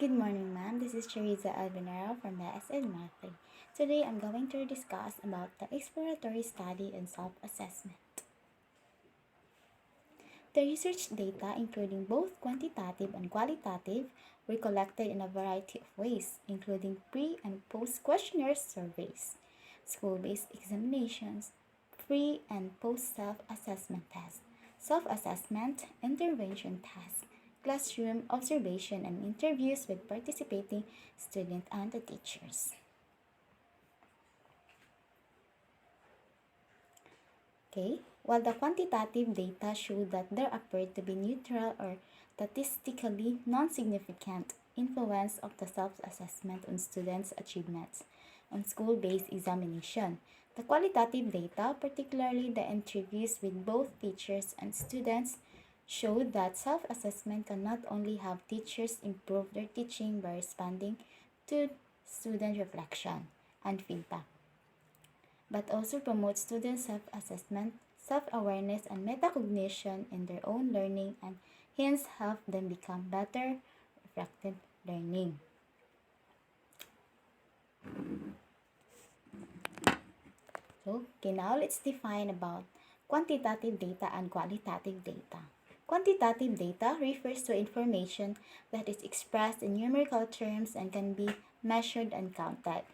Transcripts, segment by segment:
Good morning, ma'am. This is Cheriza Alvinero from the SL Math. Today, I'm going to discuss about the exploratory study and self-assessment. The research data, including both quantitative and qualitative, were collected in a variety of ways, including pre- and post-questionnaire surveys, school-based examinations, pre- and post-self-assessment tests, self-assessment, intervention tasks, classroom observation, and interviews with participating students and the teachers. Okay, while the quantitative data showed that there appeared to be neutral or statistically non-significant influence of the self-assessment on students' achievements on school-based examination, the qualitative data, particularly the interviews with both teachers and students, showed that self-assessment can not only have teachers improve their teaching by responding to student reflection and feedback, but also promote student self-assessment, self-awareness, and metacognition in their own learning and hence help them become better reflective learning. Okay, now let's define about quantitative data and qualitative data. Quantitative data refers to information that is expressed in numerical terms and can be measured and counted.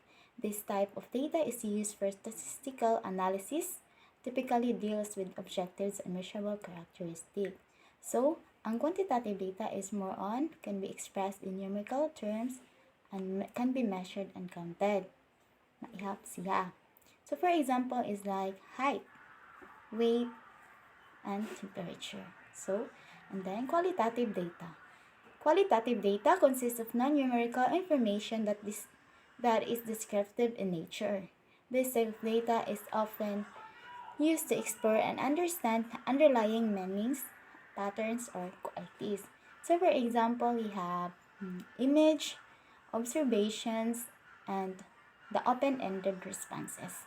This type of data is used for statistical analysis, typically deals with objectives and measurable characteristics. So, ang quantitative data is more on, can be expressed in numerical terms, and can be measured and counted. Maihap siya. So, for example, is like height, weight, and temperature. So, and then qualitative data. Qualitative data consists of non-numerical information that is descriptive in nature. This type of data is often used to explore and understand underlying meanings, patterns, or qualities. So, for example, we have image, observations, and the open-ended responses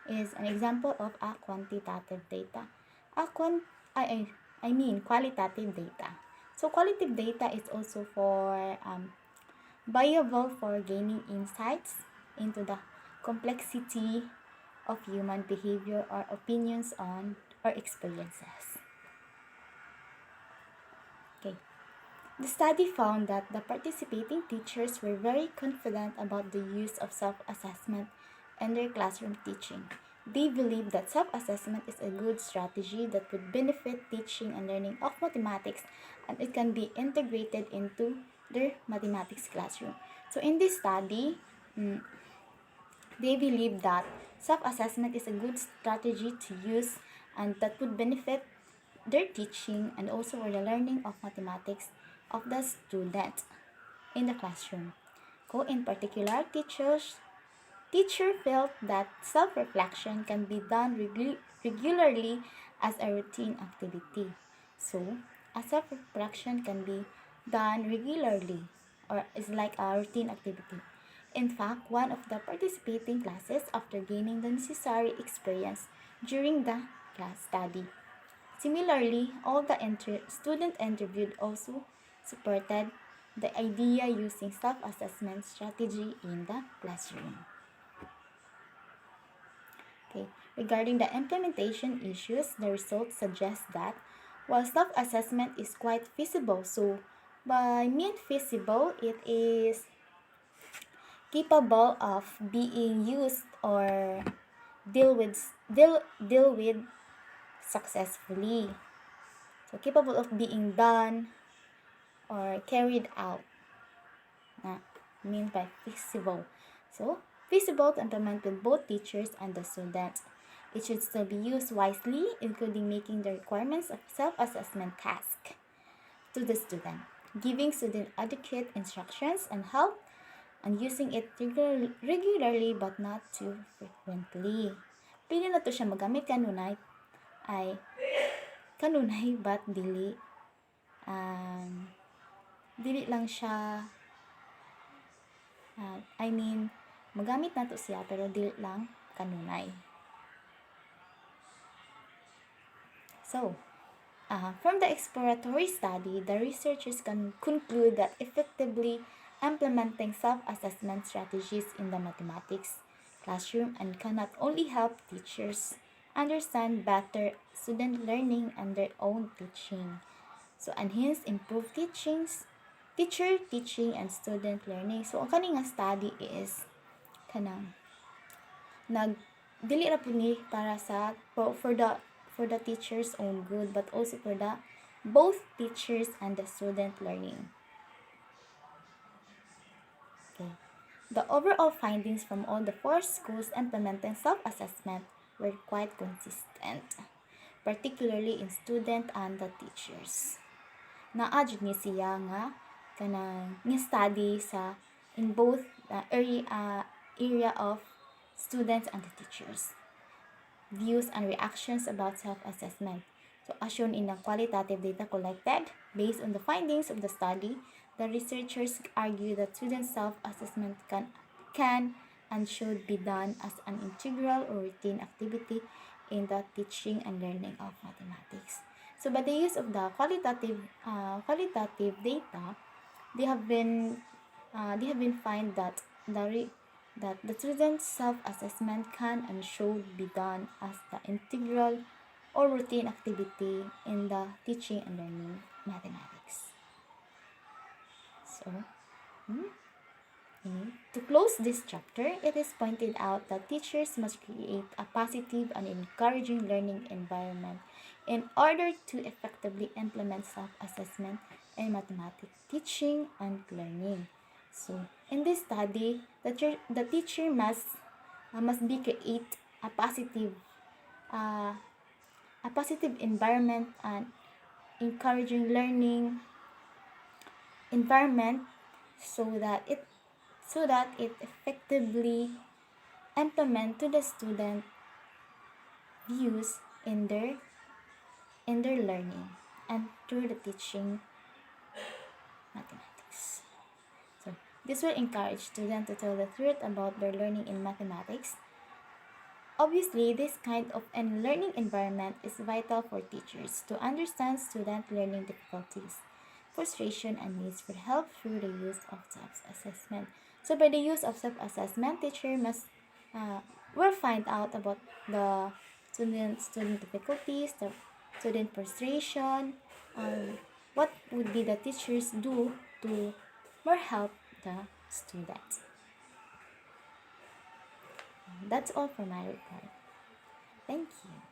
is an example of a quantitative data. A quant I mean qualitative data. So qualitative data is also for viable for gaining insights into the complexity of human behavior or opinions on or experiences. Okay. The study found that the participating teachers were very confident about the use of self-assessment in their classroom teaching. They believe that self-assessment is a good strategy that would benefit teaching and learning of mathematics, and it can be integrated into their mathematics classroom. So in this study, they believe that self-assessment is a good strategy to use and that would benefit their teaching and also for the learning of mathematics of the student in the classroom. In particular, teacher felt that self-reflection can be done regularly as a routine activity. So, a self-reflection can be done regularly or is like a routine activity. In fact, one of the participating classes, after gaining the necessary experience during the class study. Similarly, all the student interviewed also supported the idea using self-assessment strategy in the classroom. Okay. Regarding the implementation issues, the results suggest that while self-assessment is quite feasible, so by mean feasible, it is capable of being used or deal with successfully. So capable of being done or carried out. Mean by feasible. So feasible to implement with both teachers and the students. It should still be used wisely, including making the requirements of self-assessment task to the student, giving student adequate instructions and help, and using it regularly but not too frequently. Pili na to siya magamit kanunay ay kanunay but dili lang siya magamit na to siya pero dili lang kanunay. So, from the exploratory study, the researchers can conclude that effectively implementing self-assessment strategies in the mathematics classroom and can not only help teachers understand better student learning and their own teaching. So, and hence improve teacher teaching and student learning. So, ang kaning study is kanang nag dili ra pud ni para sa for the teacher's own good but also for the both teachers and the student learning. Okay. The overall findings from all the four schools implementing self-assessment were quite consistent, particularly in student and the teachers. Naa jud ni siya nga kanang study sa in both the area of students and the teachers. Views and reactions about self-assessment. So, as shown in the qualitative data collected, based on the findings of the study, the researchers argue that student self-assessment can and should be done as an integral or routine activity in the teaching and learning of mathematics. So, by the use of the qualitative data, they have been find that the student's self-assessment can and should be done as the integral or routine activity in the teaching and learning mathematics. So, to close this chapter, it is pointed out that teachers must create a positive and encouraging learning environment in order to effectively implement self-assessment in mathematics teaching and learning. So, in this study, the teacher must be create uh, a positive environment and encouraging learning environment so that it effectively implement to the student views in their learning and through the teaching mathematics. So, this will encourage students to tell the truth about their learning in mathematics. Obviously, this kind of a learning environment is vital for teachers to understand student learning difficulties, frustration, and needs for help through the use of self-assessment. So, by the use of self-assessment, teacher must will find out about the student difficulties, the student frustration, what would be the teachers do to more help the students. That's all for my report. Thank you.